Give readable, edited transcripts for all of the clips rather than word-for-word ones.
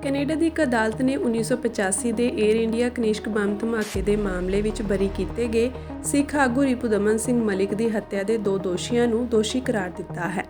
Canada ਦੀ ਇੱਕ ਅਦਾਲਤ ਨੇ 1985 ਦੇ ਏਅਰ ਇੰਡੀਆ ਕਨਿਸ਼ਕ ਬੰਬ ਧਮਾਕੇ ਦੇ ਮਾਮਲੇ ਵਿੱਚ ਬਰੀ ਕੀਤੇ ਗਏ ਸਿੱਖ ਆਗੂ ਰਿਪੁਦਮਨ ਸਿੰਘ ਮਲਿਕ ਦੀ ਹੱਤਿਆ ਦੇ 2 ਦੋਸ਼ੀਆਂ ਨੂੰ ਦੋਸ਼ੀ ਕਰਾਰ ਦਿੱਤਾ ਹੈ।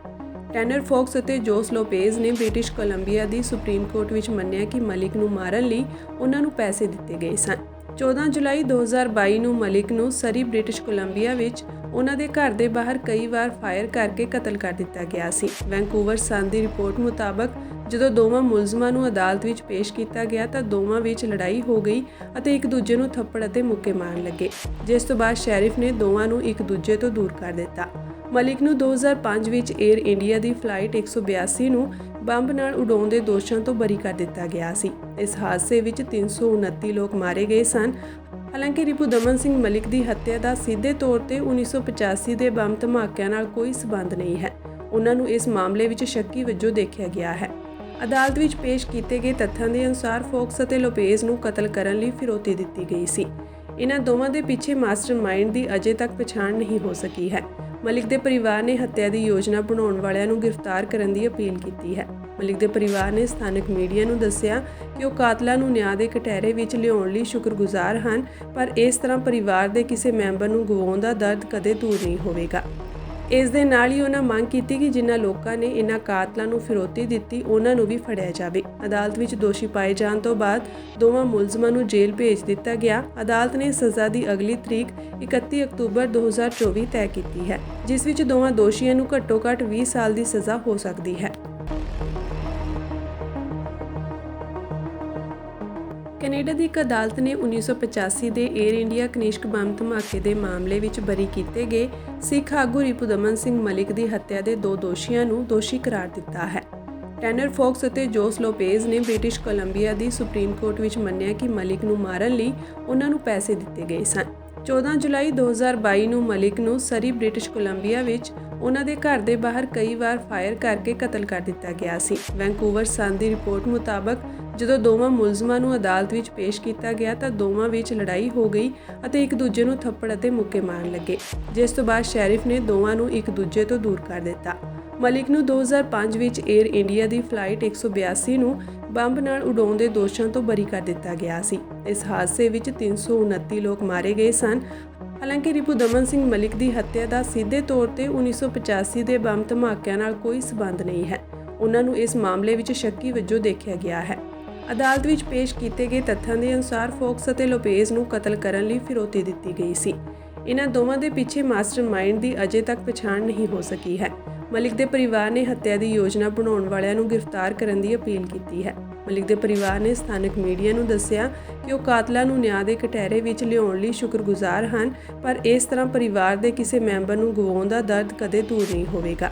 ਟੈਨਰ ਫੌਕਸ ਅਤੇ ਜੋਸ ਲੋਪੇਜ਼ ਨੇ ਬ੍ਰਿਟਿਸ਼ ਕੋਲੰਬੀਆ ਦੀ ਸੁਪਰੀਮ ਕੋਰਟ ਵਿੱਚ ਮੰਨਿਆ ਕਿ ਮਲਿਕ ਨੂੰ ਮਾਰਨ ਲਈ ਉਹਨਾਂ ਨੂੰ ਪੈਸੇ ਦਿੱਤੇ ਗਏ ਸਨ। 14 ਜੁਲਾਈ 2022 ਨੂੰ ਮਲਿਕ ਨੂੰ ਸਰੀ ਬ੍ਰਿਟਿਸ਼ ਕੋਲੰਬੀਆ ਵਿੱਚ ਉਹਨਾਂ ਦੇ ਘਰ ਦੇ ਬਾਹਰ ਕਈ ਵਾਰ ਫਾਇਰ ਕਰਕੇ ਕਤਲ ਕਰ ਦਿੱਤਾ ਗਿਆ ਸੀ। ਵੈਂਕੂਵਰ ਸਨ ਦੀ ਰਿਪੋਰਟ ਮੁਤਾਬਕ ਜਦੋਂ ਦੋਵਾਂ ਮੁਲਜ਼ਮਾਂ ਨੂੰ ਅਦਾਲਤ ਵਿੱਚ ਪੇਸ਼ ਕੀਤਾ ਗਿਆ ਤਾਂ ਦੋਵਾਂ ਵਿੱਚ ਲੜਾਈ ਹੋ ਗਈ ਅਤੇ ਇੱਕ ਦੂਜੇ ਨੂੰ ਥੱਪੜ ਅਤੇ ਮੁੱਕੇ ਮਾਰਨ ਲੱਗੇ, ਜਿਸ ਤੋਂ ਬਾਅਦ ਸ਼ੈਰਿਫ ਨੇ ਦੋਵਾਂ ਨੂੰ ਇੱਕ ਦੂਜੇ ਤੋਂ ਦੂਰ ਕਰ ਦਿੱਤਾ। ਮਲਿਕ ਨੂੰ 2005 ਵਿੱਚ ਏਅਰ ਇੰਡੀਆ ਦੀ ਫਲਾਈਟ 182 ਨੂੰ ਬੰਬ ਨਾਲ ਉਡਾਉਣ ਦੇ ਦੋਸ਼ਾਂ ਤੋਂ ਬਰੀ ਕਰ ਦਿੱਤਾ ਗਿਆ ਸੀ। ਇਸ ਹਾਦਸੇ ਵਿੱਚ 329 ਲੋਕ ਮਾਰੇ ਗਏ ਸਨ। ਹਾਲਾਂਕਿ ਰਿਪੁਦਮਨ ਸਿੰਘ ਮਲਿਕ ਦੀ ਹੱਤਿਆ ਦਾ ਸਿੱਧੇ ਤੌਰ ਤੇ 1985 ਦੇ ਬੰਬ ਧਮਾਕਿਆਂ ਨਾਲ ਕੋਈ ਸਬੰਧ ਨਹੀਂ ਹੈ। ਉਹਨਾਂ ਨੂੰ ਇਸ ਮਾਮਲੇ ਵਿੱਚ ਸ਼ੱਕੀ ਵਜੋਂ ਦੇਖਿਆ ਗਿਆ ਹੈ। ਅਦਾਲਤ ਵਿੱਚ ਪੇਸ਼ ਕੀਤੇ ਗਏ ਤੱਥਾਂ ਦੇ ਅਨੁਸਾਰ ਫੌਕਸ ਅਤੇ ਲੋਪੇਜ਼ ਨੂੰ ਕਤਲ ਕਰਨ ਲਈ ਫਿਰੌਤੀ ਦਿੱਤੀ ਗਈ ਸੀ। ਇਹਨਾਂ ਦੋਵਾਂ ਦੇ ਪਿੱਛੇ ਮਾਸਟਰਮਾਈਂਡ ਦੀ ਅਜੇ ਤੱਕ ਪਛਾਣ ਨਹੀਂ ਹੋ ਸਕੀ ਹੈ। ਮਲਿਕ ਦੇ ਪਰਿਵਾਰ ਨੇ ਹੱਤਿਆ ਦੀ ਯੋਜਨਾ ਬਣਾਉਣ ਵਾਲਿਆਂ ਨੂੰ ਗ੍ਰਿਫਤਾਰ ਕਰਨ ਦੀ ਅਪੀਲ ਕੀਤੀ ਹੈ। ਮਲਿਕ ਦੇ ਪਰਿਵਾਰ ਨੇ ਸਥਾਨਕ ਮੀਡੀਆ ਨੂੰ ਦੱਸਿਆ ਕਿ ਉਹ ਕਾਤਲਾਂ ਨੂੰ ਨਿਆਂ ਦੇ ਕਟਹਿਰੇ ਵਿੱਚ ਲਿਆਉਣ ਲਈ ਸ਼ੁਕਰਗੁਜ਼ਾਰ ਹਨ, ਪਰ ਇਸ ਤਰ੍ਹਾਂ ਪਰਿਵਾਰ ਦੇ ਕਿਸੇ ਮੈਂਬਰ ਨੂੰ ਗਵਾਉਣ ਦਾ ਦਰਦ ਕਦੇ ਦੂਰ ਨਹੀਂ ਹੋਵੇਗਾ। ਇਸ ਦੇ ਨਾਲ ਹੀ ਉਹਨਾਂ ਮੰਗ ਕੀਤੀ ਕਿ ਜਿਨ੍ਹਾਂ ਲੋਕਾਂ ਨੇ ਇਹਨਾਂ ਕਾਤਲਾਂ ਨੂੰ ਫਿਰੌਤੀ ਦਿੱਤੀ ਉਹਨਾਂ ਨੂੰ ਵੀ ਫੜਿਆ ਜਾਵੇ। ਅਦਾਲਤ ਵਿੱਚ ਦੋਸ਼ੀ ਪਾਏ ਜਾਣ ਤੋਂ ਬਾਅਦ ਦੋਵਾਂ ਮੁਲਜ਼ਮਾਂ ਨੂੰ ਜੇਲ੍ਹ ਭੇਜ ਦਿੱਤਾ ਗਿਆ। ਅਦਾਲਤ ਨੇ ਸਜ਼ਾ ਦੀ ਅਗਲੀ ਤਰੀਕ 31 ਅਕਤੂਬਰ 2024 ਤੈਅ ਕੀਤੀ ਹੈ, ਜਿਸ ਵਿੱਚ ਦੋਵਾਂ ਦੋਸ਼ੀਆਂ ਨੂੰ ਘੱਟੋ-ਘੱਟ 20 ਸਾਲ ਦੀ ਸਜ਼ਾ ਹੋ ਸਕਦੀ ਹੈ। ਕੈਨੇਡਾ ਦੀ ਇੱਕ ਅਦਾਲਤ ਨੇ 1985 ਦੇ ਏਅਰ ਇੰਡੀਆ ਕਨਿਸ਼ਕ ਬੰਬ ਧਮਾਕੇ ਦੇ ਮਾਮਲੇ ਵਿੱਚ ਬਰੀ ਕੀਤੇ ਗਏ ਸਿੱਖ ਆਗੂ ਰਿਪੁਦਮਨ ਸਿੰਘ ਮਲਿਕ ਦੀ ਹੱਤਿਆ ਦੇ 2 ਦੋਸ਼ੀਆਂ ਨੂੰ ਦੋਸ਼ੀ ਕਰਾਰ ਦਿੱਤਾ ਹੈ। ਟੈਨਰ ਫੌਕਸ ਅਤੇ ਜੋਸ ਲੋਪੇਜ਼ ਨੇ ਬ੍ਰਿਟਿਸ਼ ਕੋਲੰਬੀਆ ਦੀ ਸੁਪਰੀਮ ਕੋਰਟ ਵਿੱਚ ਮੰਨਿਆ ਕਿ ਮਲਿਕ ਨੂੰ ਮਾਰਨ ਲਈ ਉਹਨਾਂ ਨੂੰ ਪੈਸੇ ਦਿੱਤੇ ਗਏ ਸਨ। 14 ਜੁਲਾਈ 2022 ਨੂੰ ਮਲਿਕ ਨੂੰ ਸਰੀ ਬ੍ਰਿਟਿਸ਼ ਕੋਲੰਬੀਆ ਵਿੱਚ ਉਹਨਾਂ ਦੇ ਘਰ ਦੇ ਬਾਹਰ ਕਈ ਵਾਰ ਫਾਇਰ ਕਰਕੇ ਕਤਲ ਕਰ ਦਿੱਤਾ ਗਿਆ ਸੀ। ਵੈਂਕੂਵਰ ਸਨ ਦੀ ਰਿਪੋਰਟ ਮੁਤਾਬਕ ਜਦੋਂ ਦੋਵਾਂ ਮੁਲਜ਼ਮਾਂ ਨੂੰ ਅਦਾਲਤ ਵਿੱਚ ਪੇਸ਼ ਕੀਤਾ ਗਿਆ ਤਾਂ ਦੋਵਾਂ ਵਿੱਚ ਲੜਾਈ ਹੋ ਗਈ ਅਤੇ ਇੱਕ ਦੂਜੇ ਨੂੰ ਥੱਪੜ ਅਤੇ ਮੁੱਕੇ ਮਾਰਨ ਲੱਗੇ, ਜਿਸ ਤੋਂ ਬਾਅਦ ਸ਼ੈਰਿਫ ਨੇ ਦੋਵਾਂ ਨੂੰ ਇੱਕ ਦੂਜੇ ਤੋਂ ਦੂਰ ਕਰ ਦਿੱਤਾ। ਮਲਿਕ ਨੂੰ 2005 ਵਿੱਚ ਏਅਰ ਇੰਡੀਆ ਦੀ ਫਲਾਈਟ 182 ਨੂੰ ਬੰਬ ਨਾਲ ਉਡਾਉਣ ਦੇ ਦੋਸ਼ਾਂ ਤੋਂ ਬਰੀ ਕਰ ਦਿੱਤਾ ਗਿਆ ਸੀ। ਇਸ ਹਾਦਸੇ ਵਿੱਚ 329 ਲੋਕ ਮਾਰੇ ਗਏ ਸਨ। ਹਾਲਾਂਕਿ ਰਿਪੁਦਮਨ ਸਿੰਘ ਮਲਿਕ ਦੀ ਹੱਤਿਆ ਦਾ ਸਿੱਧੇ ਤੌਰ ਤੇ 1985 ਦੇ ਬੰਬ ਧਮਾਕਿਆਂ ਨਾਲ ਕੋਈ ਸਬੰਧ ਨਹੀਂ ਹੈ। ਉਹਨਾਂ ਨੂੰ ਇਸ ਮਾਮਲੇ ਵਿੱਚ ਸ਼ੱਕੀ ਵਜੋਂ ਦੇਖਿਆ ਗਿਆ ਹੈ। ਅਦਾਲਤ ਵਿੱਚ ਪੇਸ਼ ਕੀਤੇ ਗਏ ਤੱਥਾਂ ਦੇ ਅਨੁਸਾਰ ਫੌਕਸ ਅਤੇ ਲੋਪੇਜ਼ ਨੂੰ ਕਤਲ ਕਰਨ ਲਈ ਫਿਰੌਤੀ ਦਿੱਤੀ ਗਈ ਸੀ। ਇਹਨਾਂ ਦੋਵਾਂ ਦੇ ਪਿੱਛੇ ਮਾਸਟਰਮਾਈਂਡ ਦੀ ਅਜੇ ਤੱਕ ਪਛਾਣ ਨਹੀਂ ਹੋ ਸਕੀ ਹੈ। ਮਲਿਕ ਦੇ ਪਰਿਵਾਰ ਨੇ ਹੱਤਿਆ ਦੀ ਯੋਜਨਾ ਬਣਾਉਣ ਵਾਲਿਆਂ ਨੂੰ ਗ੍ਰਿਫਤਾਰ ਕਰਨ ਦੀ ਅਪੀਲ ਕੀਤੀ ਹੈ। ਮਲਿਕ ਦੇ ਪਰਿਵਾਰ ਨੇ ਸਥਾਨਕ ਮੀਡੀਆ ਨੂੰ ਦੱਸਿਆ ਕਿ ਉਹ ਕਾਤਲਾਂ ਨੂੰ ਨਿਆਂ ਦੇ ਕਟਹਿਰੇ ਵਿੱਚ ਲਿਆਉਣ ਲਈ ਸ਼ੁਕਰਗੁਜ਼ਾਰ ਹਨ, ਪਰ ਇਸ ਤਰ੍ਹਾਂ ਪਰਿਵਾਰ ਦੇ ਕਿਸੇ ਮੈਂਬਰ ਨੂੰ ਗਵਾਉਣ ਦਾ ਦਰਦ ਕਦੇ ਦੂਰ ਨਹੀਂ ਹੋਵੇਗਾ।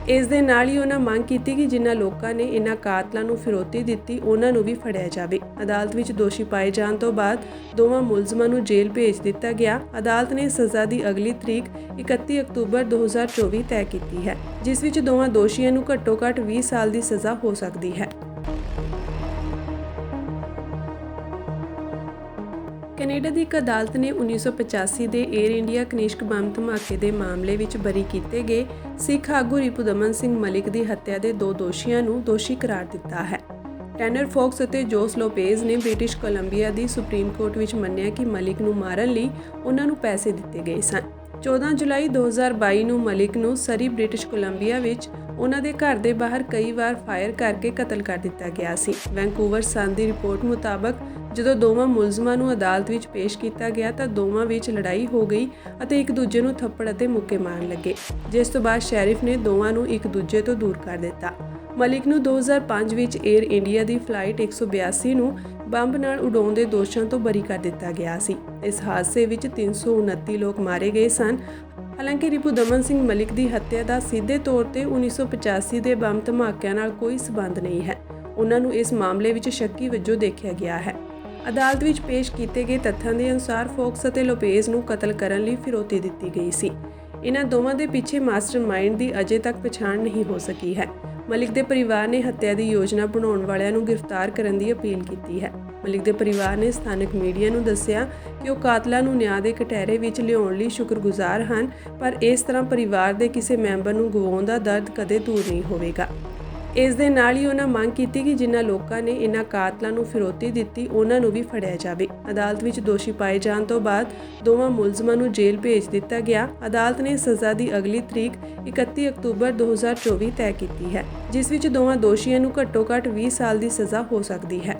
ਇਸ ਦੇ ਨਾਲ ਹੀ ਉਹਨਾਂ ਮੰਗ ਕੀਤੀ ਕਿ ਜਿਨ੍ਹਾਂ ਲੋਕਾਂ ਨੇ ਇਹਨਾਂ ਕਾਤਲਾਂ ਨੂੰ ਫਿਰੌਤੀ ਦਿੱਤੀ ਉਹਨਾਂ ਨੂੰ ਵੀ ਫੜਿਆ ਜਾਵੇ। ਅਦਾਲਤ ਵਿੱਚ ਦੋਸ਼ੀ ਪਾਏ ਜਾਣ ਤੋਂ ਬਾਅਦ ਦੋਵਾਂ ਮੁਲਜ਼ਮਾਂ ਨੂੰ ਜੇਲ੍ਹ ਭੇਜ ਦਿੱਤਾ ਗਿਆ। ਅਦਾਲਤ ਨੇ ਸਜ਼ਾ ਦੀ ਅਗਲੀ ਤਰੀਕ 31 ਅਕਤੂਬਰ 2024 ਤੈਅ ਕੀਤੀ ਹੈ, ਜਿਸ ਵਿੱਚ ਦੋਵਾਂ ਦੋਸ਼ੀਆਂ ਨੂੰ ਘੱਟੋ-ਘੱਟ 20 ਸਾਲ ਦੀ ਸਜ਼ਾ ਹੋ ਸਕਦੀ ਹੈ। ਕੈਨੇਡਾ ਦੀ ਇੱਕ ਅਦਾਲਤ ਨੇ 1985 ਦੇ ਏਅਰ ਇੰਡੀਆ ਕਨਿਸ਼ਕ ਬੰਬ ਧਮਾਕੇ ਦੇ ਮਾਮਲੇ ਵਿੱਚ ਬਰੀ ਕੀਤੇ ਗਏ ਸਿੱਖ ਆਗੂ ਰਿਪੁਦਮਨ ਸਿੰਘ ਮਲਿਕ ਦੀ ਹੱਤਿਆ ਦੇ 2 ਦੋਸ਼ੀਆਂ ਨੂੰ ਦੋਸ਼ੀ ਕਰਾਰ ਦਿੱਤਾ ਹੈ। ਟੈਨਰ ਫੌਕਸ ਅਤੇ ਜੋਸ ਲੋਪੇਜ਼ ਨੇ ਬ੍ਰਿਟਿਸ਼ ਕੋਲੰਬੀਆ ਦੀ ਸੁਪਰੀਮ ਕੋਰਟ ਵਿੱਚ ਮੰਨਿਆ ਕਿ ਮਲਿਕ ਨੂੰ ਮਾਰਨ ਲਈ ਉਹਨਾਂ ਨੂੰ ਪੈਸੇ ਦਿੱਤੇ ਗਏ ਸਨ। 14 ਜੁਲਾਈ 2022 ਨੂੰ ਮਲਿਕ ਨੂੰ ਸਰੀ ਬ੍ਰਿਟਿਸ਼ ਕੋਲੰਬੀਆ ਵਿੱਚ ਉਹਨਾਂ ਦੇ ਘਰ ਦੇ ਬਾਹਰ ਕਈ ਵਾਰ ਫਾਇਰ ਕਰਕੇ ਕਤਲ ਕਰ ਦਿੱਤਾ ਗਿਆ ਸੀ। ਵੈਂਕੂਵਰ ਸਨ ਦੀ ਰਿਪੋਰਟ ਮੁਤਾਬਕ ਜਦੋਂ ਦੋਵਾਂ ਮੁਲਜ਼ਮਾਂ ਨੂੰ ਅਦਾਲਤ ਵਿੱਚ ਪੇਸ਼ ਕੀਤਾ ਗਿਆ ਤਾਂ ਦੋਵਾਂ ਵਿੱਚ ਲੜਾਈ ਹੋ ਗਈ ਅਤੇ ਇੱਕ ਦੂਜੇ ਨੂੰ ਥੱਪੜ ਅਤੇ ਮੁੱਕੇ ਮਾਰਨ ਲੱਗੇ, ਜਿਸ ਤੋਂ ਬਾਅਦ ਸ਼ੈਰਿਫ ਨੇ ਦੋਵਾਂ ਨੂੰ ਇੱਕ ਦੂਜੇ ਤੋਂ ਦੂਰ ਕਰ ਦਿੱਤਾ। ਮਲਿਕ ਨੂੰ 2005 ਵਿੱਚ ਏਅਰ ਇੰਡੀਆ ਦੀ ਫਲਾਈਟ 182 ਨੂੰ ਬੰਬ ਨਾਲ ਉਡਾਉਣ ਦੇ ਦੋਸ਼ਾਂ ਤੋਂ ਬਰੀ ਕਰ ਦਿੱਤਾ ਗਿਆ ਸੀ। ਇਸ ਹਾਦਸੇ ਵਿੱਚ 329 ਲੋਕ ਮਾਰੇ ਗਏ ਸਨ। ਹਾਲਾਂਕਿ ਰਿਪੁਦਮਨ ਸਿੰਘ ਮਲਿਕ ਦੀ ਹੱਤਿਆ ਦਾ ਸਿੱਧੇ ਤੌਰ ਤੇ 1985 ਦੇ ਬੰਬ ਧਮਾਕਿਆਂ ਨਾਲ ਕੋਈ ਸਬੰਧ ਨਹੀਂ ਹੈ। ਉਹਨਾਂ ਨੂੰ ਇਸ ਮਾਮਲੇ ਵਿੱਚ ਸ਼ੱਕੀ ਵਜੋਂ ਦੇਖਿਆ ਗਿਆ ਹੈ। ਅਦਾਲਤ ਵਿੱਚ ਪੇਸ਼ ਕੀਤੇ ਗਏ ਤੱਥਾਂ ਦੇ ਅਨੁਸਾਰ ਫੌਕਸ ਅਤੇ ਲੋਪੇਜ਼ ਨੂੰ ਕਤਲ ਕਰਨ ਲਈ ਫਿਰੌਤੀ ਦਿੱਤੀ ਗਈ ਸੀ। ਇਹਨਾਂ ਦੋਵਾਂ ਦੇ ਪਿੱਛੇ ਮਾਸਟਰਮਾਈਂਡ ਦੀ ਅਜੇ ਤੱਕ ਪਛਾਣ ਨਹੀਂ ਹੋ ਸਕੀ ਹੈ। ਮਲਿਕ ਦੇ ਪਰਿਵਾਰ ਨੇ ਹੱਤਿਆ ਦੀ ਯੋਜਨਾ ਬਣਾਉਣ ਵਾਲਿਆਂ ਨੂੰ ਗ੍ਰਿਫਤਾਰ ਕਰਨ ਦੀ ਅਪੀਲ ਕੀਤੀ ਹੈ। ਮਲਿਕ ਦੇ ਪਰਿਵਾਰ ਨੇ ਸਥਾਨਕ ਮੀਡੀਆ ਨੂੰ ਦੱਸਿਆ ਕਿ ਉਹ ਕਾਤਲਾਂ ਨੂੰ ਨਿਆਂ ਦੇ ਕਟਹਿਰੇ ਵਿੱਚ ਲਿਆਉਣ ਲਈ ਸ਼ੁਕਰਗੁਜ਼ਾਰ ਹਨ, ਪਰ ਇਸ ਤਰ੍ਹਾਂ ਪਰਿਵਾਰ ਦੇ ਕਿਸੇ ਮੈਂਬਰ ਨੂੰ ਗਵਾਉਣ ਦਾ ਦਰਦ ਕਦੇ ਦੂਰ ਨਹੀਂ ਹੋਵੇਗਾ। ਇਸ ਦੇ ਨਾਲ ਹੀ ਉਹਨਾਂ ਮੰਗ ਕੀਤੀ ਕਿ ਜਿਨ੍ਹਾਂ ਲੋਕਾਂ ਨੇ ਇਹਨਾਂ ਕਾਤਲਾਂ ਨੂੰ ਫਿਰੌਤੀ ਦਿੱਤੀ ਉਹਨਾਂ ਨੂੰ ਵੀ ਫੜਿਆ ਜਾਵੇ। ਅਦਾਲਤ ਵਿੱਚ ਦੋਸ਼ੀ ਪਾਏ ਜਾਣ ਤੋਂ ਬਾਅਦ ਦੋਵਾਂ ਮੁਲਜ਼ਮਾਂ ਨੂੰ ਜੇਲ੍ਹ ਭੇਜ ਦਿੱਤਾ ਗਿਆ। ਅਦਾਲਤ ਨੇ ਸਜ਼ਾ ਦੀ ਅਗਲੀ ਤਰੀਕ 31 ਅਕਤੂਬਰ 2024 ਤੈਅ ਕੀਤੀ ਹੈ, ਜਿਸ ਵਿੱਚ ਦੋਵਾਂ ਦੋਸ਼ੀਆਂ ਨੂੰ ਘੱਟੋ-ਘੱਟ 20 ਸਾਲ ਦੀ ਸਜ਼ਾ ਹੋ ਸਕਦੀ ਹੈ।